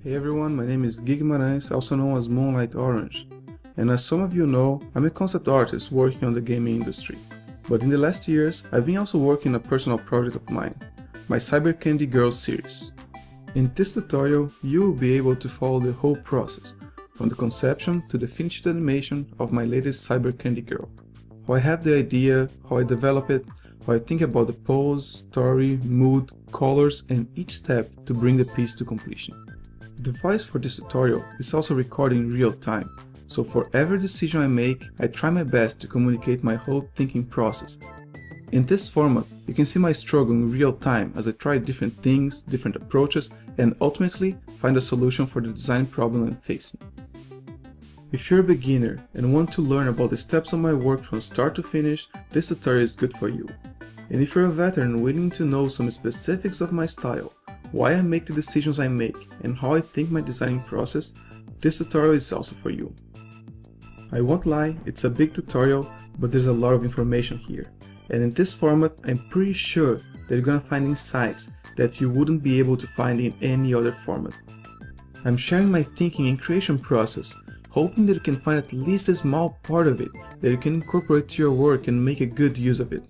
Hey everyone, my name is Gui Guimarães, also known as Moonlight Orange, and as some of you know, I'm a concept artist working on the gaming industry. But in the last years, I've been also working on a personal project of mine, my Cyber Candy Girl series. In this tutorial, you will be able to follow the whole process, from the conception to the finished animation of my latest Cyber Candy Girl. How I have the idea, how I develop it, how I think about the pose, story, mood, colors, and each step to bring the piece to completion. The voice for this tutorial is also recorded in real time, so for every decision I make, I try my best to communicate my whole thinking process. In this format, you can see my struggle in real time as I try different things, different approaches, and ultimately find a solution for the design problem I'm facing. If you're a beginner and want to learn about the steps of my work from start to finish, this tutorial is good for you. And if you're a veteran waiting to know some specifics of my style, why I make the decisions I make, and how I think my designing process, this tutorial is also for you. I won't lie, it's a big tutorial, but there's a lot of information here. And in this format, I'm pretty sure that you're gonna find insights that you wouldn't be able to find in any other format. I'm sharing my thinking and creation process, hoping that you can find at least a small part of it that you can incorporate to your work and make a good use of it.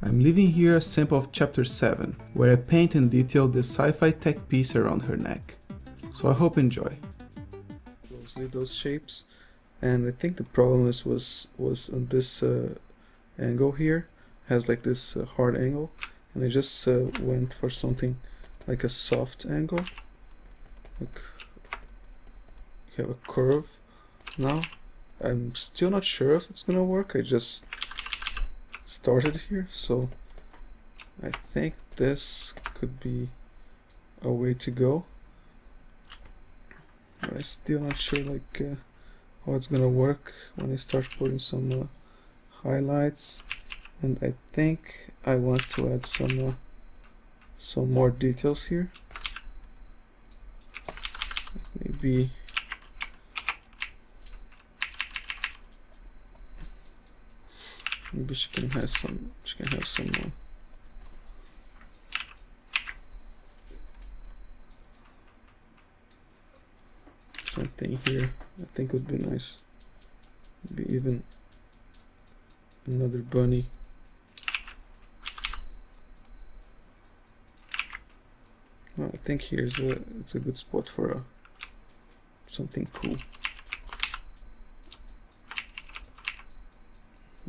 I'm leaving here a sample of chapter 7, where I paint and detail the sci-fi tech piece around her neck. So I hope you enjoy. Closely those shapes, and I think the problem was on this angle here. It has like this hard angle, and I just went for something like a soft angle. Like you have a curve now. I'm still not sure if it's gonna work. I just started here, so I think this could be a way to go, but I'm still not sure like how it's gonna work when I start putting some highlights, and I think I want to add some more details here. Maybe she can have some something here. I think would be nice. Maybe even another bunny. Well, I think here's it's a good spot for something cool.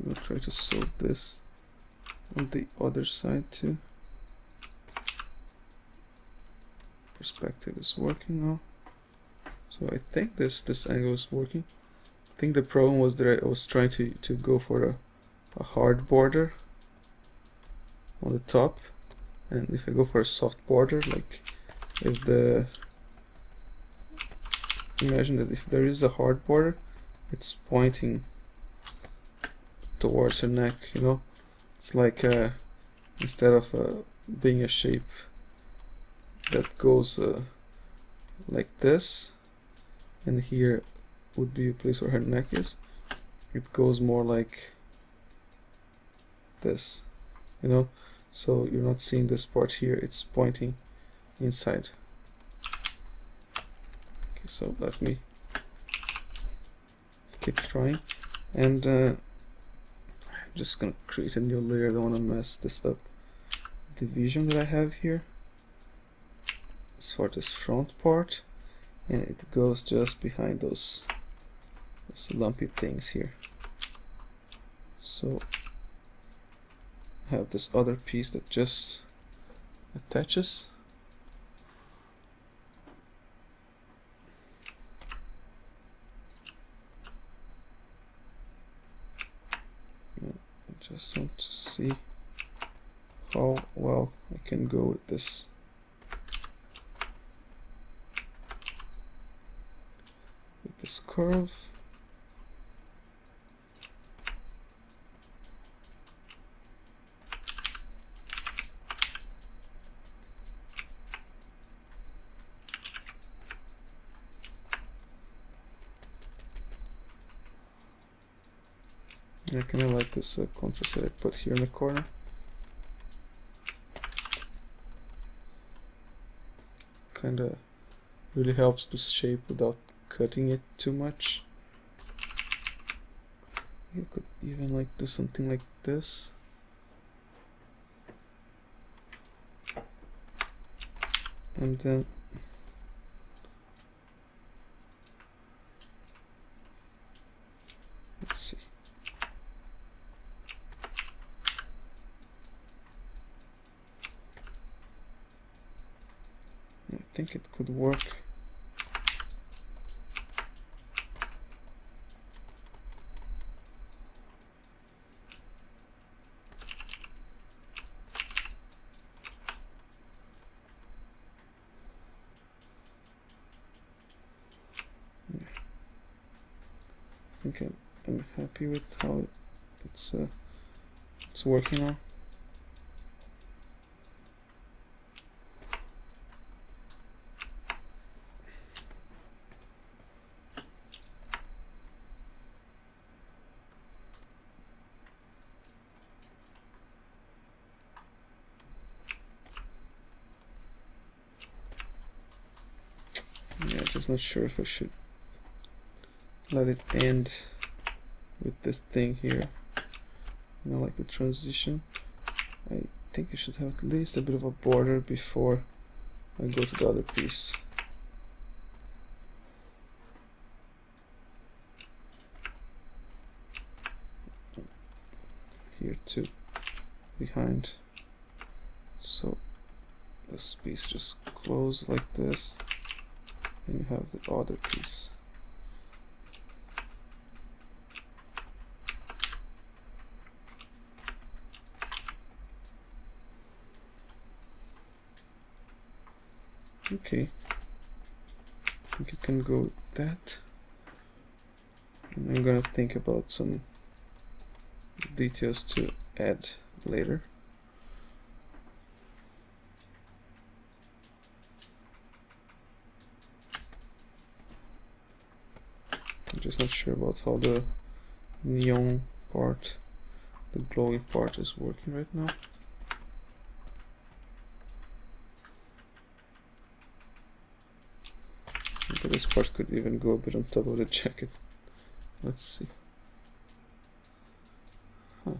I'm gonna try to sew this on the other side too. Perspective is working now, so I think this angle is working. I think the problem was that I was trying to go for a hard border on the top, and if I go for a soft border, like if imagine that if there is a hard border, it's pointing towards her neck, you know. It's like instead of being a shape that goes like this, and here would be a place where her neck is, it goes more like this, you know. So you're not seeing this part here, it's pointing inside. Okay, so let me keep trying, and I'm just gonna create a new layer. I don't want to mess this up. The vision that I have here is for this front part, and it goes just behind those lumpy things here. So I have this other piece that just attaches. I just want to see how well I can go with this. With this curve. I kind of like this contrast that I put here in the corner. Kind of really helps the shape without cutting it too much. You could even like do something like this. And then let's see. I think it could work. I think I'm happy with how it's working now. Yeah, just not sure if I should let it end with this thing here, you know, like the transition. I think I should have at least a bit of a border before I go to the other piece. Here too, behind, so this piece just closes like this, and you have the other piece. Okay, I think you can go with that. And I'm gonna think about some details to add later. I'm just not sure about how the neon part, the glowing part, is working right now. But this part could even go a bit on top of the jacket. Let's see. Huh.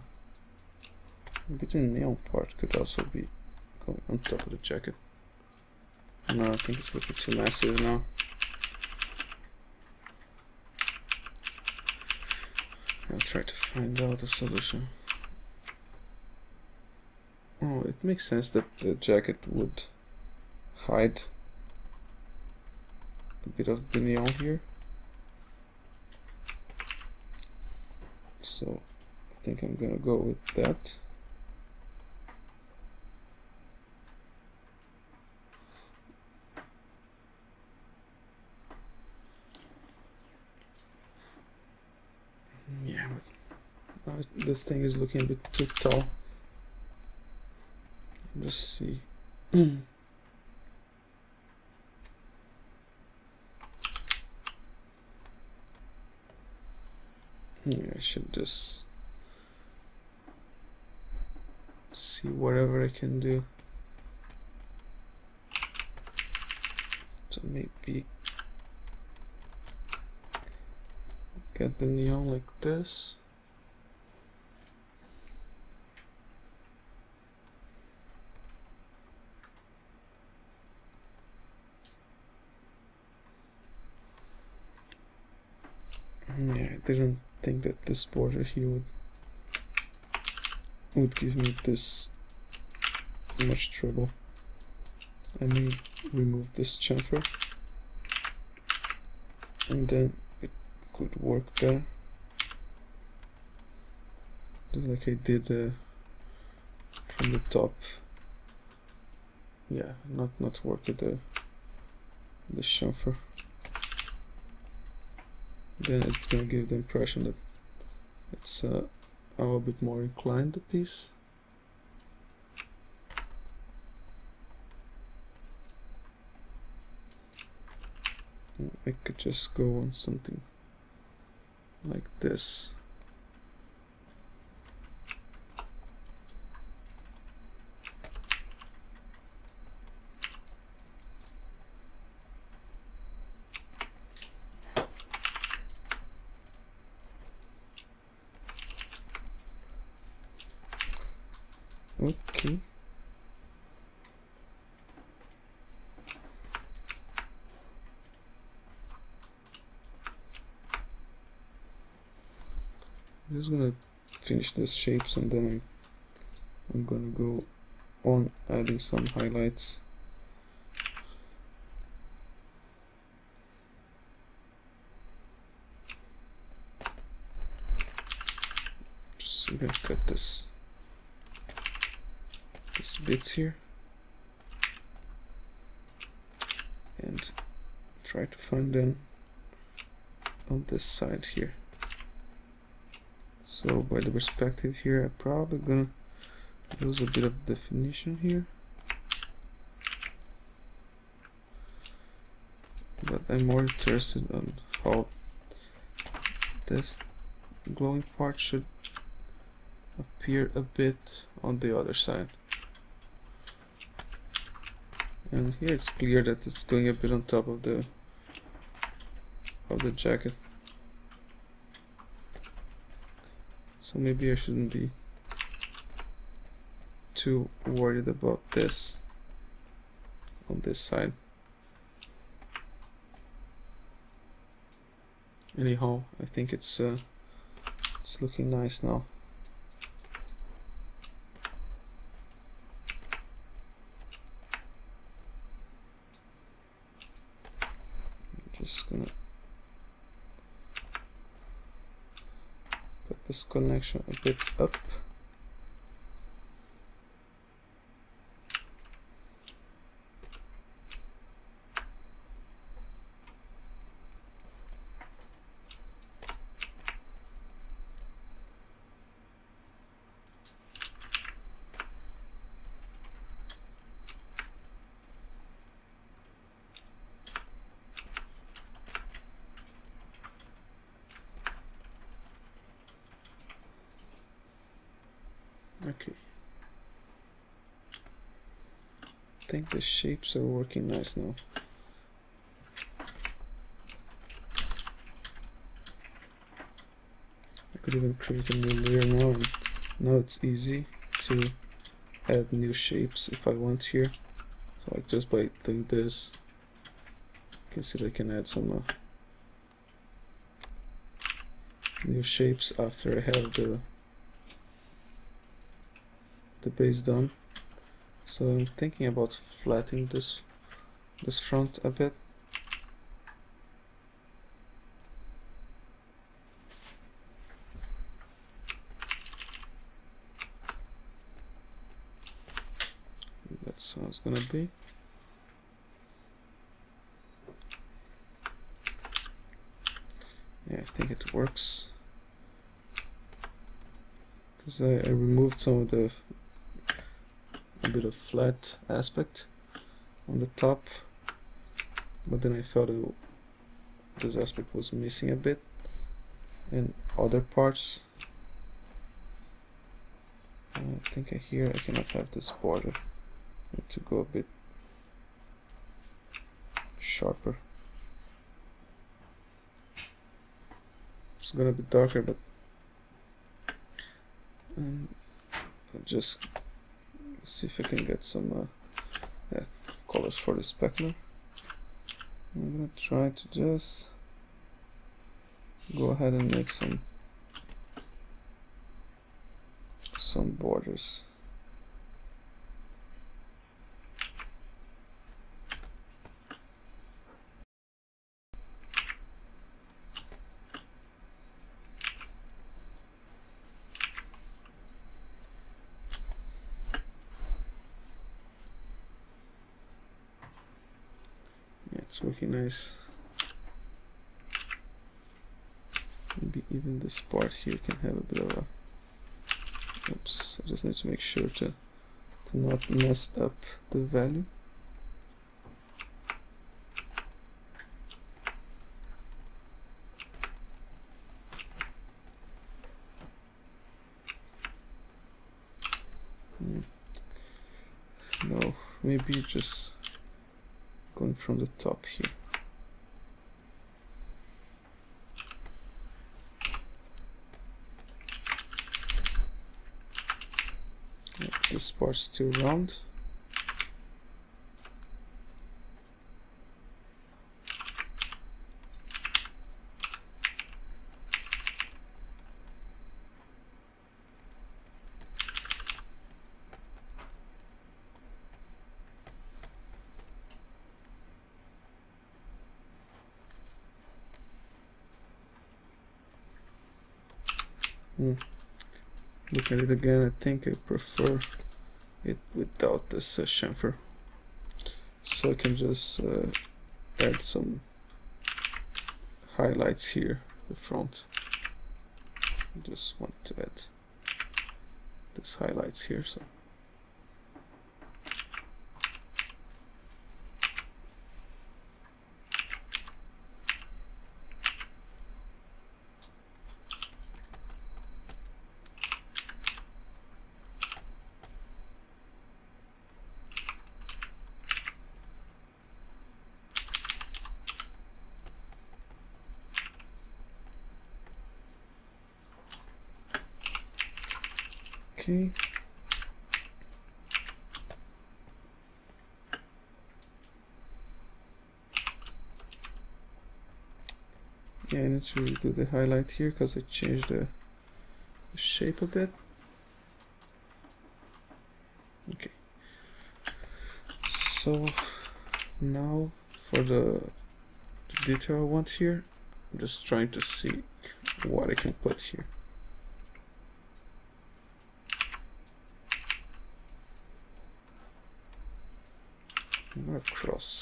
Maybe the neon part could also be going on top of the jacket. No, I think it's looking too massive now. I'll try to find out a solution. Oh, it makes sense that the jacket would hide a bit of the neon here. So I think I'm gonna go with that. Yeah, but now this thing is looking a bit too tall. Let's see. Yeah, I should just see whatever I can do to maybe get the neon like this. Yeah, I didn't think that this border here would give me this much trouble. I may remove this chamfer, and then it could work better, just like I did from the top. Yeah, not work with the chamfer. Then it's gonna give the impression that it's a bit more inclined, the piece. I could just go on something like this. I'm just gonna finish these shapes and then I'm gonna go on adding some highlights. Just gonna cut this bits here and try to find them on this side here. So by the perspective here, I'm probably gonna lose a bit of definition here, but I'm more interested on how this glowing part should appear a bit on the other side. And here it's clear that it's going a bit on top of the jacket. So maybe I shouldn't be too worried about this on this side. Anyhow, I think it's looking nice now. I'm just gonna put this connection a bit up. Okay, I think the shapes are working nice now. I could even create a new layer now, and now it's easy to add new shapes if I want here. So like just by doing this, you can see that I can add some new shapes after I have the base done. So I'm thinking about flattening this front a bit. That's how it's gonna be. Yeah, I think it works, because I removed some of the a bit of flat aspect on the top, but then I felt that this aspect was missing a bit in other parts. I think here I cannot have this border. I need to go a bit sharper. It's gonna be darker, but I'll just see if I can get some colors for the specular. I'm gonna try to just go ahead and make some borders. It's working nice. Maybe even this part here can have a bit of a... Oops, I just need to make sure to not mess up the value. No, maybe just going from the top here. This part's still round. Look at it again, I think I prefer it without this chamfer. So I can just add some highlights here, the front. I just want to add these highlights here. So okay. Yeah, I need to do the highlight here because I changed the shape a bit. Okay. So now for the detail I want here, I'm just trying to see what I can put here. Not a cross.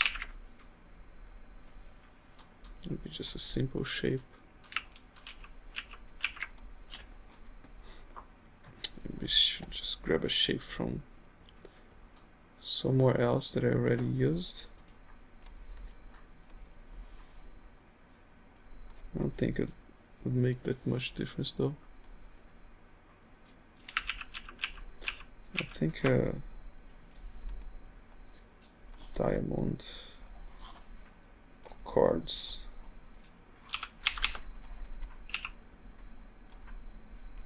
Maybe just a simple shape. Maybe we should just grab a shape from somewhere else that I already used. I don't think it would make that much difference though. I think diamond cards.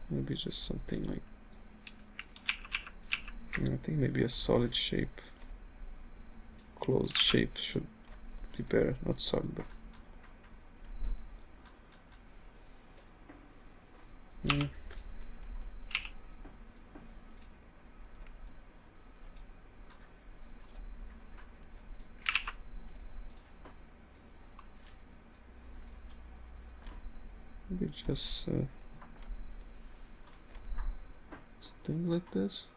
Maybe just something like, I think maybe a solid shape, closed shape should be better, not solid, but maybe just things like this.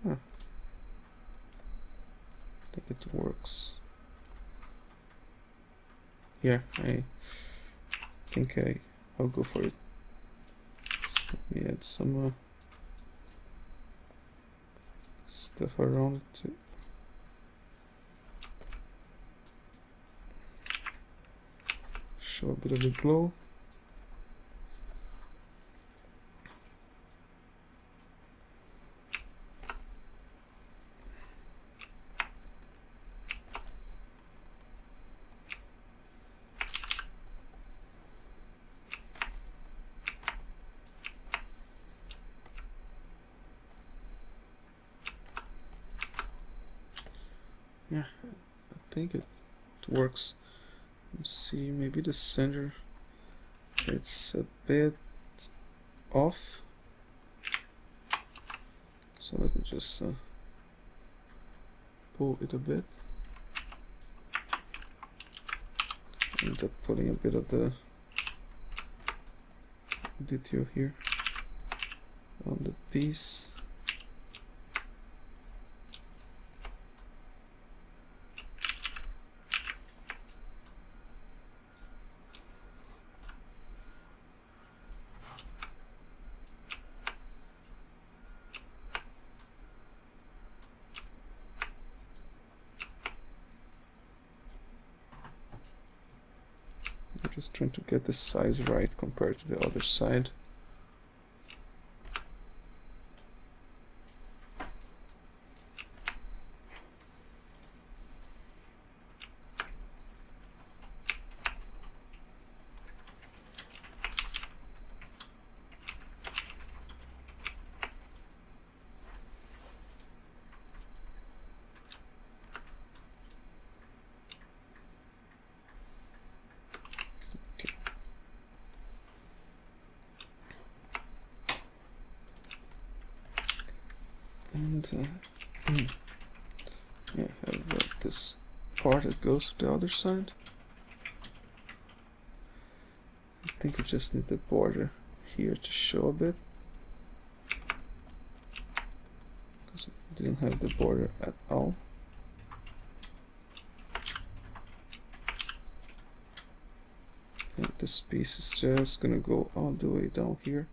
I think it works. Yeah, I think I'll go for it. So let me add some stuff around it to show a bit of the glow. Yeah, I think it works. Let's see, maybe the center, it's a bit off. So let me just pull it a bit. End up putting a bit of the detail here on the piece. Just trying to get the size right compared to the other side. And yeah, have this part that goes to the other side. I think we just need the border here to show a bit, because we didn't have the border at all. And this piece is just gonna go all the way down here.